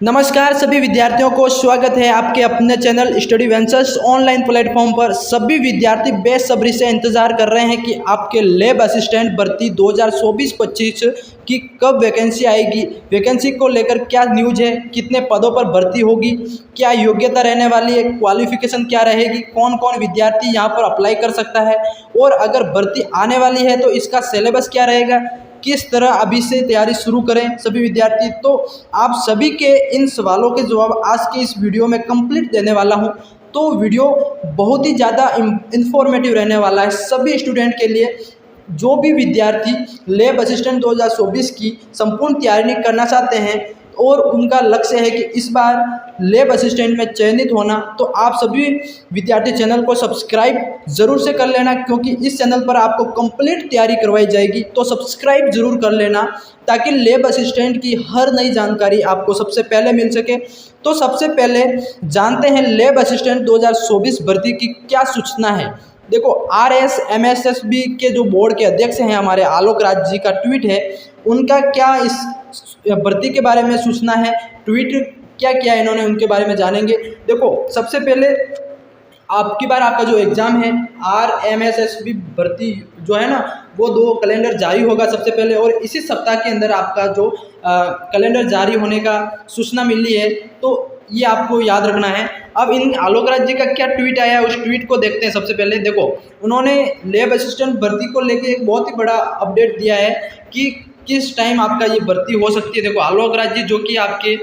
नमस्कार सभी विद्यार्थियों को स्वागत है आपके अपने channel study ventures online platform पर। सभी विद्यार्थी बेसब्री से इंतजार कर रहे हैं कि आपके लैब असिस्टेंट भर्ती 2024-25 की कब वैकेंसी आएगी, वैकेंसी को लेकर क्या न्यूज है, कितने पदों पर भर्ती होगी, क्या योग्यता रहने वाली है, क्वालिफिकेशन क्या रहेगी, कौन कौन विद्यार्थी यहाँ पर अप्लाई कर सकता है और अगर भर्ती आने वाली है तो इसका सिलेबस क्या रहेगा, किस तरह अभी से तैयारी शुरू करें सभी विद्यार्थी। तो आप सभी के इन सवालों के जवाब आज के इस वीडियो में कंप्लीट देने वाला हूं। तो वीडियो बहुत ही ज़्यादा इंफॉर्मेटिव रहने वाला है सभी स्टूडेंट के लिए। जो भी विद्यार्थी लैब असिस्टेंट 2024 की संपूर्ण तैयारी करना चाहते हैं और उनका लक्ष्य है कि इस बार लैब असिस्टेंट में चयनित होना, तो आप सभी विद्यार्थी चैनल को सब्सक्राइब ज़रूर से कर लेना, क्योंकि इस चैनल पर आपको कंप्लीट तैयारी करवाई जाएगी। तो सब्सक्राइब ज़रूर कर लेना ताकि लैब असिस्टेंट की हर नई जानकारी आपको सबसे पहले मिल सके। तो सबसे पहले जानते हैं लैब असिस्टेंट 2024 भर्ती की क्या सूचना है। देखो, RSMSSB के जो बोर्ड के अध्यक्ष हैं हमारे आलोक राज जी का ट्वीट है, उनका क्या इस भर्ती के बारे में सूचना है, ट्वीट क्या किया इन्होंने, उनके बारे में जानेंगे। देखो, सबसे पहले आपकी बार आपका जो एग्ज़ाम है RMSSB भर्ती जो है ना, वो 2 कैलेंडर जारी होगा सबसे पहले, और इसी सप्ताह के अंदर आपका जो कैलेंडर जारी होने का सूचना मिली है, तो ये आपको याद रखना है। अब इन आलोक राज जी का क्या ट्वीट आया है, उस ट्वीट को देखते हैं। सबसे पहले देखो, उन्होंने लैब असिस्टेंट भर्ती को लेके एक बहुत ही बड़ा अपडेट दिया है कि किस टाइम आपका ये भर्ती हो सकती है। देखो, आलोक राज जी जो कि आपके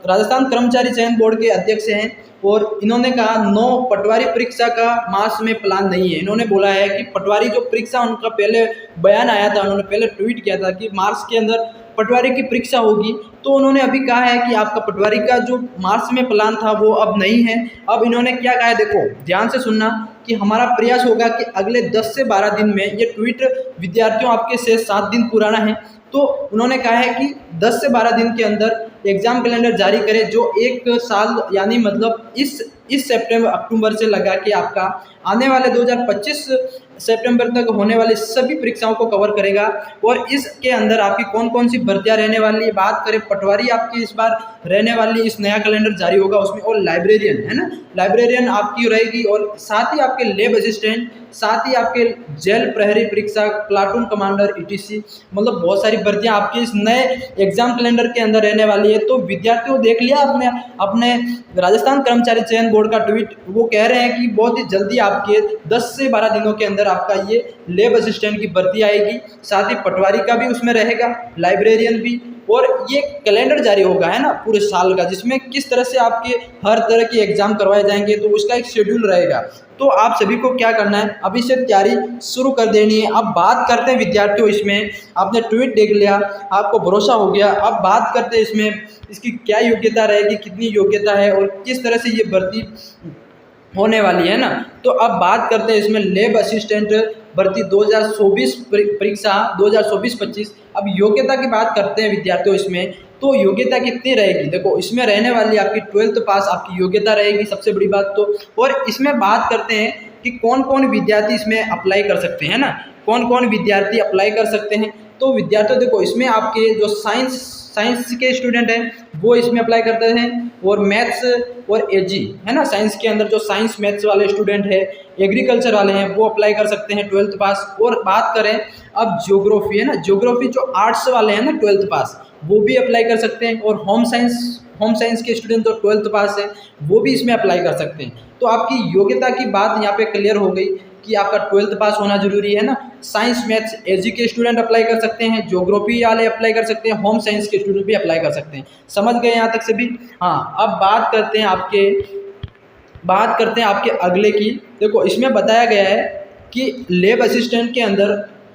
राजस्थान कर्मचारी चयन बोर्ड के अध्यक्ष हैं, और इन्होंने कहा 9 पटवारी परीक्षा का मार्च में प्लान नहीं है। इन्होंने बोला है कि पटवारी जो परीक्षा, उनका पहले बयान आया था, उन्होंने पहले ट्वीट किया था कि मार्च के अंदर पटवारी की परीक्षा होगी, तो उन्होंने अभी कहा है कि आपका पटवारी का जो मार्च में प्लान था वो अब नहीं है। अब इन्होंने क्या कहा है, देखो ध्यान से सुनना, कि हमारा प्रयास होगा कि अगले 10 से 12 दिन में, ये ट्वीट विद्यार्थियों आपके से 7 दिन पुराना है, तो उन्होंने कहा है कि 10 से 12 दिन के अंदर एग्ज़ाम कैलेंडर जारी करें, जो 1 साल यानी मतलब इस सितंबर अक्टूबर से लगा के आपका आने वाले 2025 सितंबर तक होने वाली सभी परीक्षाओं को कवर करेगा। और इसके अंदर आपकी कौन कौन सी भर्तियां रहने वाली है, बात करें पटवारी आपकी इस बार रहने वाली, इस नया कैलेंडर जारी होगा उसमें, और लाइब्रेरियन है ना, लाइब्रेरियन आपकी रहेगी, और साथ ही आपके लैब असिस्टेंट, साथ ही आपके जेल प्रहरी परीक्षा, प्लाटून कमांडर ETC, मतलब बहुत सारी भर्तियां आपकी इस नए एग्जाम कैलेंडर के अंदर रहने वाली है। तो विद्यार्थियों देख लिया आपने अपने राजस्थान कर्मचारी चयन बोर्ड का ट्वीट, वो कह रहे हैं कि बहुत ही जल्दी आपके 10 से 12 दिनों के अंदर आपका ये लैब असिस्टेंट की भर्ती आएगी, साथ ही पटवारी का भी उसमें रहेगा, लाइब्रेरियन भी, और ये कैलेंडर जारी होगा है ना पूरे साल का, जिसमें किस तरह से आपके हर तरह के एग्जाम करवाए जाएंगे, तो उसका एक शेड्यूल रहेगा। तो आप सभी को क्या करना है, अभी से तैयारी शुरू कर देनी है। अब बात करते हैं विद्यार्थियों, इसमें आपने ट्वीट देख लिया, आपको भरोसा हो गया, अब बात करते हैं इसमें इसकी क्या योग्यता रहेगी, कितनी योग्यता है और किस तरह से ये भर्ती होने वाली है ना। तो अब बात करते हैं इसमें लैब असिस्टेंट भर्ती 2024 परीक्षा 2024-25। अब योग्यता की बात करते हैं विद्यार्थियों इसमें, तो योग्यता कितनी रहेगी। देखो, इसमें रहने वाली आपकी 12th पास आपकी योग्यता रहेगी, सबसे बड़ी बात तो। और इसमें बात करते हैं कि कौन कौन विद्यार्थी इसमें अप्लाई कर सकते हैं ना, कौन कौन विद्यार्थी अप्लाई कर सकते हैं। तो विद्यार्थियों देखो, इसमें आपके जो साइंस के स्टूडेंट हैं वो इसमें अप्लाई करते हैं, और मैथ्स और AG है ना, साइंस के अंदर जो साइंस मैथ्स वाले स्टूडेंट हैं, एग्रीकल्चर वाले हैं, वो अप्लाई कर सकते हैं 12th पास। और बात करें अब ज्योग्राफी है ना, ज्योग्राफी जो आर्ट्स वाले हैं ना 12th पास, वो भी अप्लाई कर सकते हैं। और होम साइंस के स्टूडेंट जो 12th पास हैं वो भी इसमें अप्लाई कर सकते हैं। तो आपकी योग्यता की बात यहाँ पे क्लियर हो गई कि आपका 12th पास होना जरूरी है ना। साइंस मैथ्स AG के स्टूडेंट अप्लाई कर सकते हैं, ज्योग्राफी वाले अप्लाई कर सकते हैं, होम साइंस के स्टूडेंट भी अप्लाई कर सकते हैं। समझ गए यहाँ तक सभी। हाँ, अब बात करते हैं आपके अगले की। देखो, इसमें बताया गया है कि लैब असिस्टेंट के अंदर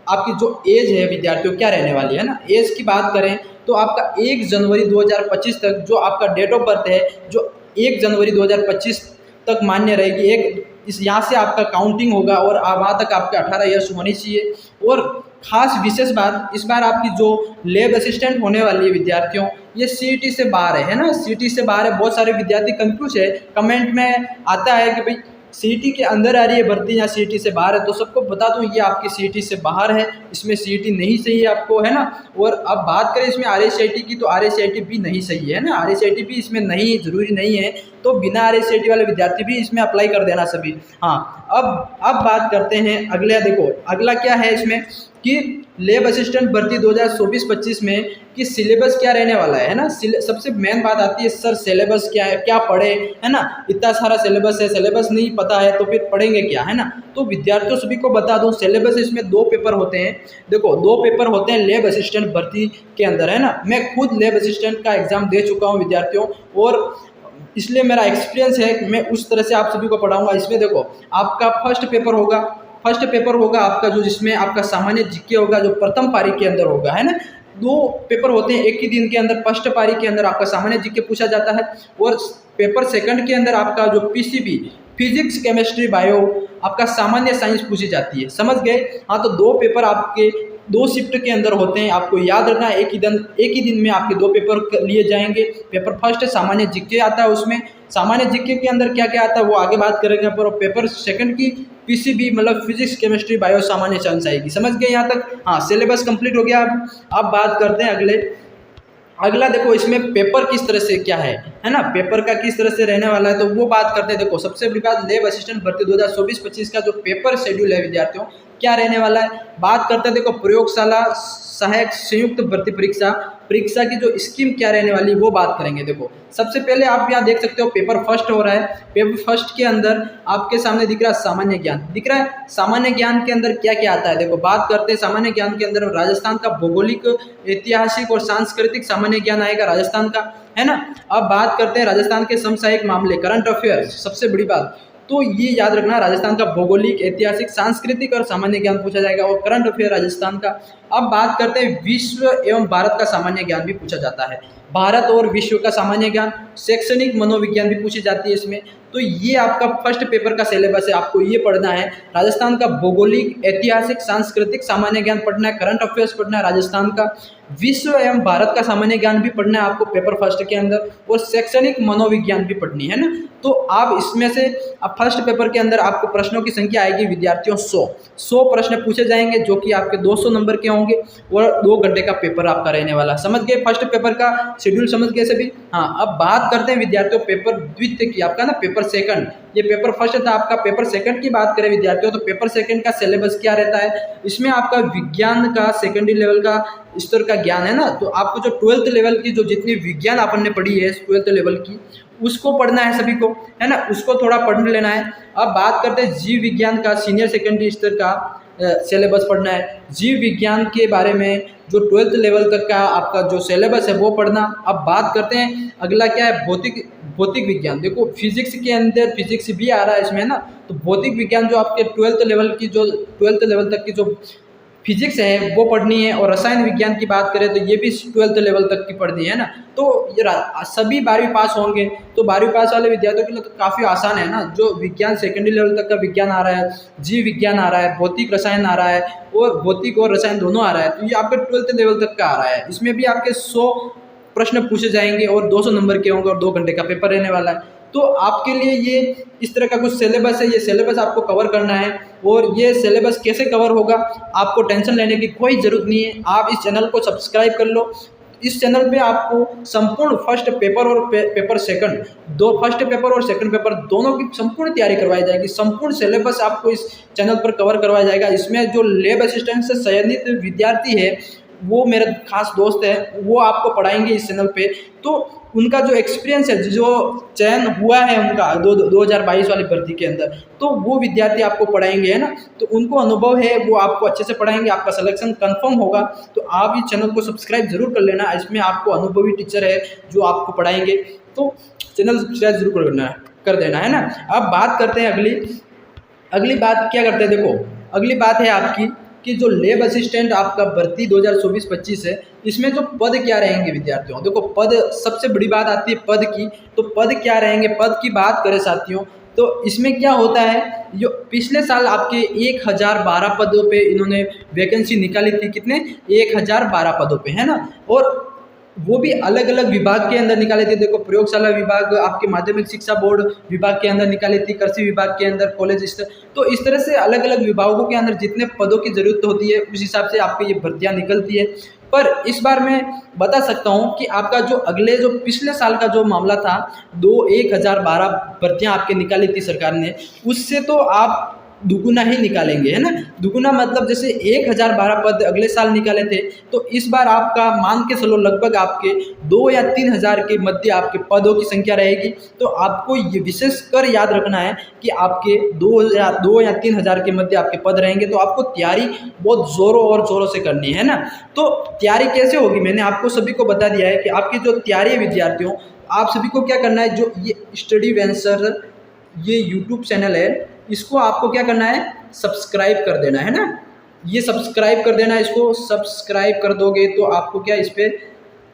आपकी जो एज है विद्यार्थियों क्या रहने वाली है ना। एज की बात करें तो आपका 1 जनवरी 2025 तक जो आपका डेट ऑफ बर्थ है, जो 1 जनवरी 2025 तक मान्य रहेगी। इस यहाँ से आपका काउंटिंग होगा, और वहाँ तक आपके 18 ईयर्स होनी चाहिए। और खास विशेष बात, इस बार आपकी जो लैब असिस्टेंट होने वाली है विद्यार्थियों, ये CET से बाहर है ना, CET से बाहर है। बहुत सारे विद्यार्थी कंफ्यूज है, कमेंट में आता है कि भाई सीईटी के अंदर आ रही है भर्ती या सीईटी से बाहर है, तो सबको बता दूं ये आपकी सीईटी से बाहर है, इसमें सीईटी नहीं सही है आपको, है ना। और अब बात करें इसमें आरएससीआईटी की, तो आरएससीआईटी भी नहीं सही है ना, आरएससीआईटी भी इसमें नहीं ज़रूरी नहीं है, तो बिना आरएससीआईटी वाले विद्यार्थी भी इसमें अप्लाई कर देना सभी। हाँ, अब बात करते हैं अगला। देखो अगला क्या है इसमें कि लैब असिस्टेंट भर्ती 2024-25 में कि सिलेबस क्या रहने वाला है ना। सबसे मेन बात आती है सर सिलेबस क्या है, क्या पढ़े, है ना। इतना सारा सिलेबस है, सिलेबस नहीं पता है तो फिर पढ़ेंगे क्या, है ना। तो विद्यार्थियों सभी को बता दूं सिलेबस इसमें 2 पेपर होते हैं। देखो 2 पेपर होते हैं लैब असिस्टेंट भर्ती के अंदर, है ना। मैं खुद लैब असिस्टेंट का एग्जाम दे चुका हूँ विद्यार्थियों, और इसलिए मेरा एक्सपीरियंस है कि मैं उस तरह से आप सभी को पढ़ाऊँगा। इसमें देखो आपका फर्स्ट पेपर होगा आपका, जो जिसमें आपका सामान्य जीके होगा, जो प्रथम पारी के अंदर होगा, है ना। 2 पेपर होते हैं एक ही दिन के अंदर। फर्स्ट पारी के अंदर आपका सामान्य जीके पूछा जाता है, और पेपर सेकंड के अंदर आपका जो पीसीबी फिजिक्स केमिस्ट्री बायो आपका सामान्य साइंस पूछी जाती है, समझ गए। हाँ, तो 2 पेपर आपके 2 शिफ्ट के अंदर होते हैं, आपको याद रखना है। एक ही दिन में आपके 2 पेपर लिए जाएंगे। पेपर फर्स्ट सामान्य जीके आता है, उसमें सामान्य जीके के अंदर क्या क्या आता है वो आगे बात करेंगे। पर पेपर सेकंड की पीसीबी मतलब फिजिक्स केमिस्ट्री बायो सामान्य साइंस आएगी, समझ गए यहाँ तक। हाँ, सिलेबस कंप्लीट हो गया। अब बात करते हैं अगला देखो इसमें पेपर किस तरह से क्या है ना, पेपर का किस तरह से रहने वाला है, तो वो बात करते हैं। देखो सबसे बड़ी बात लैब असिस्टेंट भर्ती 2024-25 का जो पेपर शेड्यूल है विद्यार्थियों क्या रहने वाला है, बात करते हैं। देखो प्रयोगशाला सहायक संयुक्त भर्ती परीक्षा की जो स्कीम क्या रहने वाली है वो बात करेंगे। देखो सबसे पहले आप यहाँ देख सकते हो पेपर फर्स्ट हो रहा है। पेपर फर्स्ट के अंदर आपके सामने दिख रहा है सामान्य ज्ञान, दिख रहा है। सामान्य ज्ञान के अंदर क्या क्या आता है, देखो बात करते हैं। सामान्य ज्ञान के अंदर राजस्थान का भौगोलिक, ऐतिहासिक और सांस्कृतिक सामान्य ज्ञान आएगा राजस्थान का, है ना। अब बात करते हैं राजस्थान के समसामयिक मामले, करंट अफेयर्स, सबसे बड़ी बात तो ये याद रखना राजस्थान का भौगोलिक, ऐतिहासिक, सांस्कृतिक और सामान्य ज्ञान पूछा जाएगा, और करंट अफेयर राजस्थान का। अब बात करते हैं विश्व एवं भारत का सामान्य ज्ञान भी पूछा जाता है, भारत और विश्व का सामान्य ज्ञान, शैक्षणिक मनोविज्ञान भी पूछी जाती है इसमें। तो ये आपका फर्स्ट पेपर का सिलेबस है, आपको ये पढ़ना है। राजस्थान का भौगोलिक, ऐतिहासिक, सांस्कृतिक, सामान्य ज्ञान पढ़ना है, करंट अफेयर्स पढ़ना है राजस्थान का, विश्व एवं भारत का सामान्य ज्ञान भी पढ़ना है आपको पेपर फर्स्ट के अंदर, और शैक्षणिक मनोविज्ञान भी पढ़नी है ना। तो आप इसमें से अब फर्स्ट पेपर के अंदर आपको प्रश्नों की संख्या आएगी विद्यार्थियों 100 प्रश्न पूछे जाएंगे, जो कि आपके 200 नंबर के होंगे, और 2 घंटे का पेपर आपका रहने वाला। समझ गए फर्स्ट पेपर का शेड्यूल, समझ गए सभी। हाँ, अब बात करते हैं विद्यार्थियों पेपर द्वितीय की, आपका ना पेपर सेकंड। ये पेपर फर्स्ट था आपका, पेपर सेकंड की बात करें विद्यार्थियों तो पेपर सेकंड का सिलेबस क्या रहता है। इसमें आपका विज्ञान का सेकेंडरी लेवल का स्तर का ज्ञान है ना, तो आपको जो 12th लेवल की जो जितनी विज्ञान अपन ने पढ़ी है 12th लेवल की, उसको पढ़ना है सभी को, है ना, उसको थोड़ा पढ़ लेना है। अब बात करते हैं जीव विज्ञान का सीनियर सेकेंडरी स्तर का सिलेबस पढ़ना है। जीव विज्ञान के बारे में जो 12th लेवल तक का आपका जो सिलेबस है वो पढ़ना। अब बात करते हैं अगला क्या है, भौतिक विज्ञान। देखो फिजिक्स के अंदर फिजिक्स भी आ रहा है इसमें ना, तो भौतिक विज्ञान जो आपके 12th लेवल तक की जो फिजिक्स है वो पढ़नी है। और रसायन विज्ञान की बात करें तो ये भी 12th लेवल तक की पढ़नी है ना। तो ये सभी 12वीं पास होंगे, तो 12वीं पास वाले विद्यार्थियों के लिए तो काफ़ी आसान है ना। जो विज्ञान सेकेंडरी लेवल तक का विज्ञान आ रहा है, जीव विज्ञान आ रहा है, भौतिक रसायन आ रहा है, और भौतिक और रसायन दोनों आ रहा है, तो ये आपके 12th लेवल तक का आ रहा है। इसमें भी आपके 100 प्रश्न पूछे जाएंगे और 200 नंबर के होंगे, और 2 घंटे का पेपर रहने वाला है। तो आपके लिए ये इस तरह का कुछ सिलेबस है, ये सिलेबस आपको कवर करना है। और ये सिलेबस कैसे कवर होगा, आपको टेंशन लेने की कोई ज़रूरत नहीं है। आप इस चैनल को सब्सक्राइब कर लो। इस चैनल पे आपको संपूर्ण फर्स्ट पेपर और पेपर सेकंड, फर्स्ट पेपर और सेकंड पेपर दोनों की संपूर्ण तैयारी करवाई जाएगी। संपूर्ण सिलेबस आपको इस चैनल पर कवर करवाया जाएगा। इसमें जो लैब असिस्टेंट से चयनित विद्यार्थी है वो मेरे खास दोस्त है, वो आपको पढ़ाएंगे इस चैनल पे। तो उनका जो एक्सपीरियंस है, जो चयन हुआ है उनका 2022 वाली भर्ती के अंदर, तो वो विद्यार्थी आपको पढ़ाएंगे, है ना। तो उनको अनुभव है, वो आपको अच्छे से पढ़ाएंगे, आपका सिलेक्शन कंफर्म होगा। तो आप इस चैनल को सब्सक्राइब जरूर कर लेना। इसमें आपको अनुभवी टीचर है जो आपको पढ़ाएंगे, तो चैनल सब्सक्राइब जरूर कर देना, है ना। अब बात करते हैं अगली बात क्या करते हैं। देखो अगली बात है आपकी कि जो लैब असिस्टेंट आपका भर्ती 2024-25 है, इसमें जो पद क्या रहेंगे विद्यार्थियों। देखो पद, सबसे बड़ी बात आती है पद की। तो पद क्या रहेंगे, पद की बात करें साथियों तो इसमें क्या होता है, जो पिछले साल आपके 1012 पदों पे इन्होंने वैकेंसी निकाली थी, कितने 1012 पदों पे, है ना। और वो भी अलग अलग विभाग के अंदर निकाली थी। देखो, प्रयोगशाला विभाग आपके माध्यमिक शिक्षा बोर्ड विभाग के अंदर निकाली थी, कृषि विभाग के अंदर, कॉलेज स्तर, तो इस तरह से अलग अलग विभागों के अंदर जितने पदों की ज़रूरत होती है उस हिसाब से आपकी ये भर्तियाँ निकलती है। पर इस बार मैं बता सकता हूँ कि आपका जो अगले जो पिछले साल का जो मामला था, 1012 भर्तियाँ आपके निकाली थी सरकार ने, उससे तो आप दुगुना ही निकालेंगे, है ना। दुगुना मतलब जैसे 1012 पद अगले साल निकाले थे, तो इस बार आपका मान के चलो लगभग आपके 2 या 3 हज़ार के मध्य आपके पदों की संख्या रहेगी। तो आपको ये विशेष कर याद रखना है कि आपके 2 या 3 हज़ार के मध्य आपके पद रहेंगे, तो आपको तैयारी बहुत ज़ोरों से करनी है ना। तो तैयारी कैसे होगी, मैंने आपको सभी को बता दिया है कि आपकी जो तैयारी है विद्यार्थियों, आप सभी को क्या करना है, जो ये स्टडी वेंचर ये यूट्यूब चैनल है, इसको आपको क्या करना है, सब्सक्राइब कर देना है ना। ये सब्सक्राइब कर देना, इसको सब्सक्राइब कर दोगे तो आपको क्या इस पर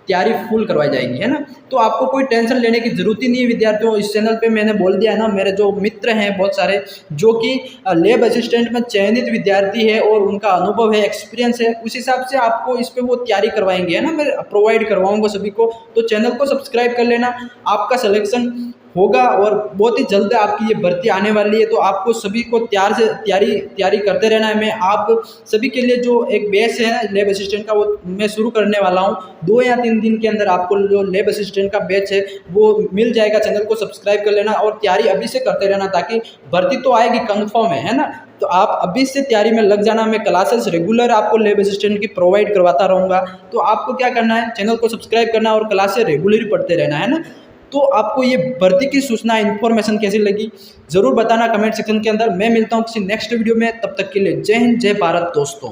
तैयारी फुल करवाई जाएगी, है ना। तो आपको कोई टेंशन लेने की ज़रूरत ही नहीं है विद्यार्थियों। इस चैनल पे मैंने बोल दिया है ना, मेरे जो मित्र हैं बहुत सारे जो कि लैब असिस्टेंट में चयनित विद्यार्थी है और उनका अनुभव है, एक्सपीरियंस है, उस हिसाब से आपको इस पर वो तैयारी करवाएंगे, है ना। मैं प्रोवाइड करवाऊँगा सभी को, तो चैनल को सब्सक्राइब कर लेना, आपका सिलेक्शन होगा और बहुत ही जल्द आपकी ये भर्ती आने वाली है। तो आपको सभी को तैयारी करते रहना है। मैं आप सभी के लिए जो एक बैच है लैब असिस्टेंट का, वो मैं शुरू करने वाला हूँ। 2 या 3 दिन के अंदर आपको जो लैब असिस्टेंट का बैच है वो मिल जाएगा। चैनल को सब्सक्राइब कर लेना और तैयारी अभी से करते रहना, ताकि भर्ती तो आएगी कन्फर्म है ना। तो आप अभी से तैयारी में लग जाना। मैं क्लासेस रेगुलर आपको लैब असिस्टेंट की प्रोवाइड करवाता रहूँगा। तो आपको क्या करना है, चैनल को सब्सक्राइब करना और क्लासेस रेगुलर पढ़ते रहना, है ना। तो आपको ये भर्ती की सूचना इन्फॉर्मेशन कैसी लगी ज़रूर बताना कमेंट सेक्शन के अंदर। मैं मिलता हूँ किसी नेक्स्ट वीडियो में, तब तक के लिए जय हिंद, जय भारत दोस्तों।